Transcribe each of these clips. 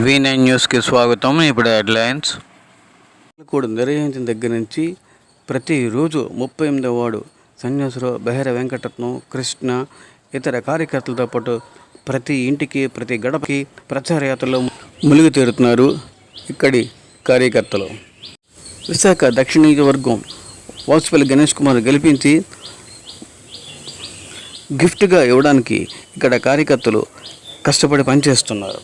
V9 న్యూస్కి స్వాగతం. ఇప్పుడు హెడ్లైన్స్. కూడా నిర్వహించిన దగ్గర నుంచి ప్రతిరోజు 38వ వార్డు సన్యాసరావు, బెహర వెంకటరత్నం, కృష్ణ ఇతర కార్యకర్తలతో పాటు ప్రతి ఇంటికి ప్రతి గడపకి ప్రచార యాత్రలో మునిగి తేరుతున్నారు ఇక్కడి కార్యకర్తలు. విశాఖ దక్షిణ నియోజకవర్గం వాసుపల్లి గణేష్ కుమార్ గెలిపించి గిఫ్ట్గా ఇవ్వడానికి ఇక్కడ కార్యకర్తలు కష్టపడి పనిచేస్తున్నారు.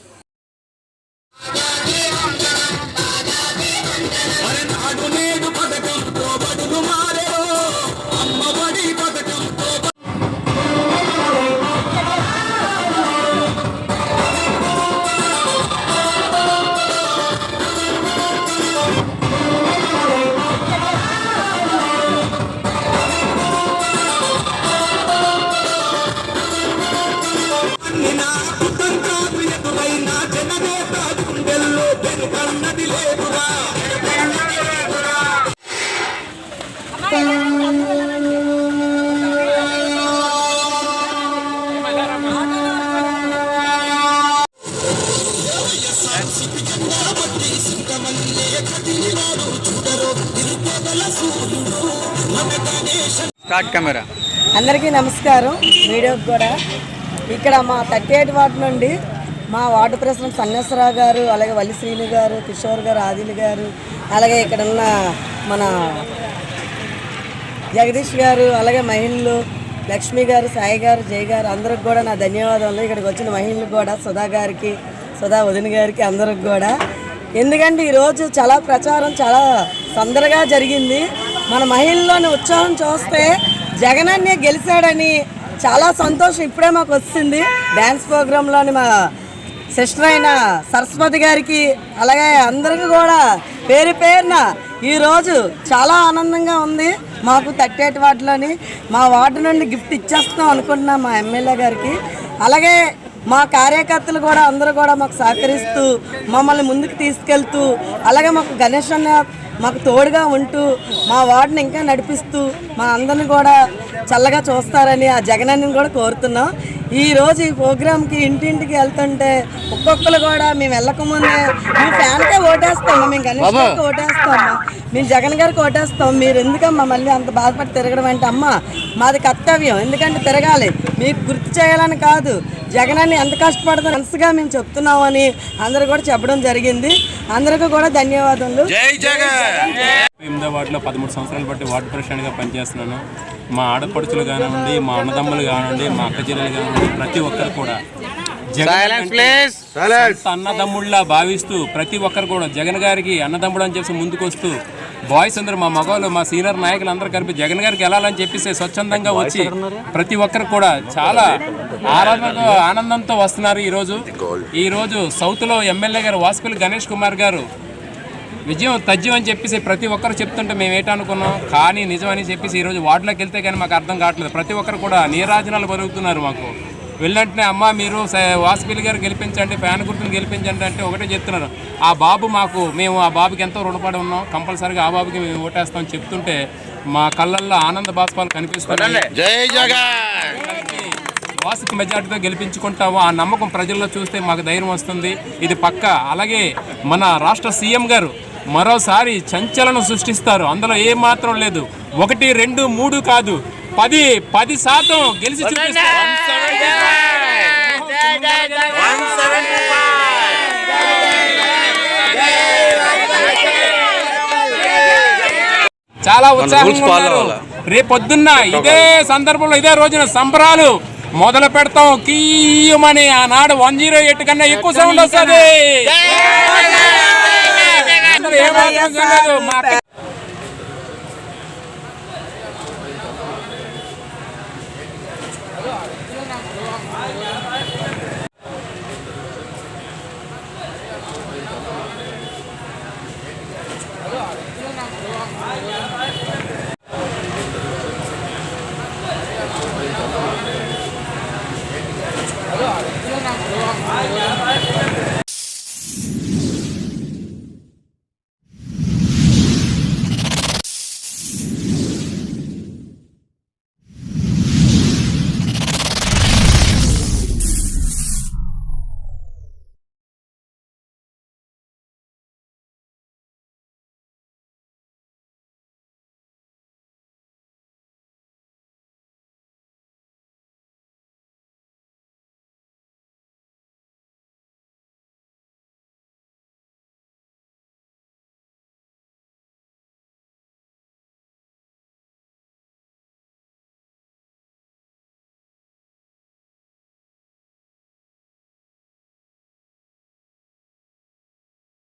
అందరికీ నమస్కారం. వీడియోకి కూడా ఇక్కడ మా 38 వార్డు నుండి మా వార్డు ప్రెసిడెంట్ సన్యాసరావు గారు, అలాగే వల్లి శ్రీను గారు, కిషోర్ గారు, ఆదిల్ గారు, అలాగే ఇక్కడ ఉన్న మన జగదీష్ గారు, అలాగే మహిళలు లక్ష్మి గారు, సాయి గారు, జయ గారు అందరికి కూడా నా ధన్యవాదాలు. ఇక్కడికి వచ్చిన మహిళలు కూడా సుధా గారికి, సుధా వదిన గారికి అందరికి కూడా. ఎందుకంటే ఈరోజు చాలా ప్రచారం చాలా తొందరగా జరిగింది. మన మహిళల్లోని ఉత్సాహం చూస్తే జగనన్నే గెలిచాడని చాలా సంతోషం ఇప్పుడే మాకు వచ్చింది. డ్యాన్స్ ప్రోగ్రాంలోని మా సిస్టర్ అయిన సరస్వతి గారికి, అలాగే అందరికీ కూడా పేరు పేరున ఈరోజు చాలా ఆనందంగా ఉంది. మాకు 38 వార్డులోని మా వార్డు నుండి గిఫ్ట్ ఇచ్చేస్తాం అనుకుంటున్నాం మా ఎమ్మెల్యే గారికి. అలాగే మా కార్యకర్తలు కూడా అందరూ కూడా మాకు సహకరిస్తూ మమ్మల్ని ముందుకు తీసుకెళ్తూ, అలాగే మాకు గణేష్ అన్న మాకు తోడుగా ఉంటూ మా వార్డుని ఇంకా నడిపిస్తూ మా అందరిని కూడా చల్లగా చూస్తారని ఆ జగనన్నని కూడా కోరుతున్నాం. ఈరోజు ఈ ప్రోగ్రామ్కి ఇంటింటికి వెళ్తుంటే ఒక్కొక్కరు కూడా మేము వెళ్ళకముందే మేము ఫ్యాన్కే ఓటేస్తాము, మేము గణేష్ గారికి ఓటేస్తాము, మేము జగన్ గారికి ఓటేస్తాం, మీరు ఎందుకమ్మా మళ్ళీ అంత బాధపడి తిరగడం అంటే అమ్మ మాది కర్తవ్యం, ఎందుకంటే తిరగాలి, మీకు గుర్తు చేయాలని కాదు, జగనాన్ని ఎంత కష్టపడతారు మనసుగా మేము చెప్తున్నామని అందరూ కూడా చెప్పడం జరిగింది. అందరికీ కూడా ధన్యవాదాలు. 8వ వార్డులో 13 సంవత్సరాలు బట్టి వార్డు ప్రెసిడెంట్గా పనిచేస్తున్నాను. మా ఆడపడుచులు కానివ్వండి, మా అన్నదమ్ములు కానివ్వండి, మా అక్క చెల్లెలు కానివ్వండి, ప్రతి ఒక్కరు కూడా అన్నదమ్ముళ్ళ భావిస్తూ ప్రతి ఒక్కరు కూడా జగన్ గారికి అన్నదమ్ముడు అని చెప్పి ముందుకు వస్తూ బాయ్స్ అందరూ మా మగవాళ్ళు మా సీనియర్ నాయకులు అందరూ కలిపి జగన్ గారికి వెళ్ళాలని చెప్పేసి స్వచ్ఛందంగా వచ్చి ప్రతి ఒక్కరు కూడా చాలా ఆనందంతో వస్తున్నారు. ఈరోజు సౌత్లో ఎమ్మెల్యే గారు వాసుపల్లి గణేష్ కుమార్ గారు విజయం తథ్యం అని చెప్పేసి ప్రతి ఒక్కరు చెప్తుంటే మేము ఏంటనుకున్నాం, కానీ నిజమని చెప్పేసి ఈరోజు వార్డులోకి వెళ్తే కానీ మాకు అర్థం కావట్లేదు. ప్రతి ఒక్కరు కూడా నీరాజనాలు పలుకుతున్నారు. మాకు వెళ్ళంటనే అమ్మ మీరు వాసుపల్లి గారు గెలిపించండి, ఫ్యాన్ గుర్తుని గెలిపించండి అంటే ఒకటే చెప్తున్నారు. ఆ బాబు మేము ఆ బాబుకి ఎంతో రుణపడి ఉన్నాం, కంపల్సరీగా ఆ బాబుకి మేము ఓటేస్తామని చెప్తుంటే మా కళ్ళల్లో ఆనంద బాష్పాలు కనిపిస్తున్నాయి. వాసుకి మెజార్టీతో గెలిపించుకుంటాము, ఆ నమ్మకం ప్రజల్లో చూస్తే మాకు ధైర్యం వస్తుంది. ఇది పక్క. అలాగే మన రాష్ట్ర సీఎం గారు మరోసారి సంచలనం సృష్టిస్తారు, అందులో ఏ మాత్రం లేదు. 1, 2, 3 కాదు 10% గెలిచి చూపిస్తారు. చాలా ఉత్సాహంగా ఉన్నారు. రేపొద్దున్న ఇదే సందర్భంలో ఇదే రోజున సంబరాలు మొదలు పెడతాం. కీయమని ఆనాడు 108 కన్నా ఎక్కువ సౌండ్ వస్తుంది.